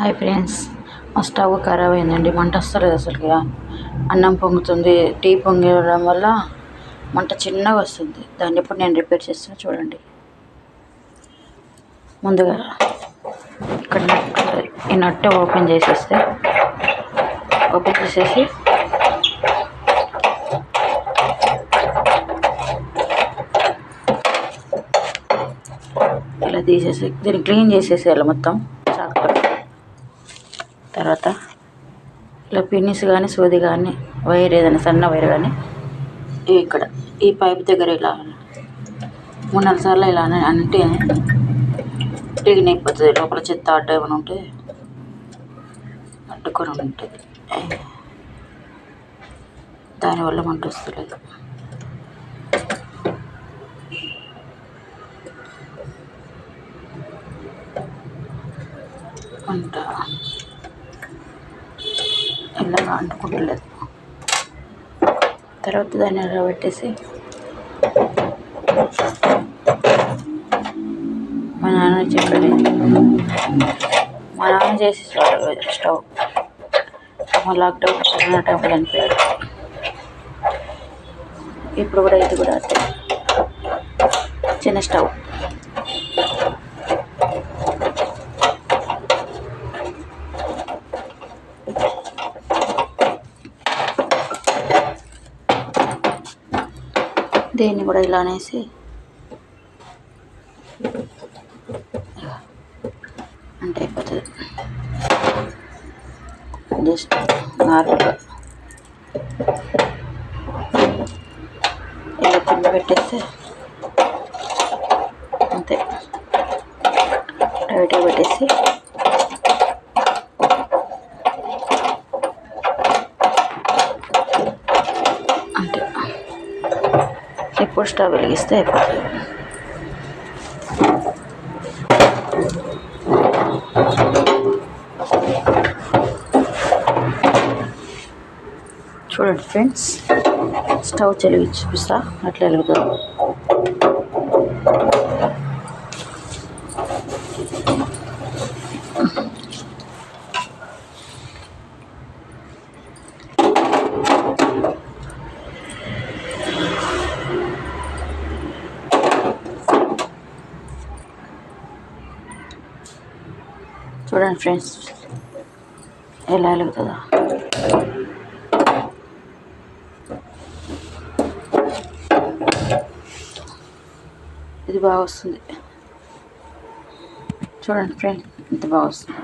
Hi friends, మా stove ఖరాబ్ అయిందండి. మంట వస్తలేదు అసలుగా. అన్నం పొంగుతుంది. టీ పొంగడం వల్ల మంట చిన్నగా వస్తుంది. దాన్ని ఇప్పుడు నేను రిపేర్ చేస్తాను చూడండి. ముందుగా ఇక్కడ ఈ నట్టు ఓపెన్ చేసేసి ఇలా తీసేసి దీన్ని క్లీన్ చేసేసేయాలి మొత్తం చాకుతో. తర్వాత ఇలా పిన్నిస్ కానీ సూది కానీ వైర్ ఏదైనా సన్న వైర్ కానీ ఇక్కడ ఈ పైప్ దగ్గర ఇలా 3-4 సార్లు ఇలా అంటే క్లీన్ అయిపోతుంది. లోపల చెత్త అడ్డ ఏమైనా ఉంటే అడ్డుకొని ఉంటుంది. దానివల్ల మంట వస్తలేదు. మంట ఇలా అంటుకుంటలేదు. తర్వాత దాన్ని ఎలా పెట్టేసి మా నాన్న చెప్పాడు, మా నాన్న చేసేసాడు స్టవ్. మా లాక్డౌన్ కరోనా టైంలో చనిపోయాడు. ఇప్పుడు కూడా ఇది కూడా చిన్న స్టవ్. దీన్ని కూడా ఇలా అనేసి అంటే అయిపోతుంది. జస్ట్ నార్మల్గా ఇలా కింద పెట్టేస్తే అంతే. టైట్గా పెట్టేసి అంతే. ఇప్పుడు స్టవ్ వెలిగిస్తే అయిపోతుంది. చూడండి ఫ్రెండ్స్, స్టవ్ వెలిగించి చూపిస్తా అట్లా వెలుగుతుంది. చూడండి ఫ్రెండ్స్ ఎలా వెలుగుతుందా. ఇది బాగా వస్తుంది. చూడండి ఫ్రెండ్, ఇంత బాగా వస్తుంది.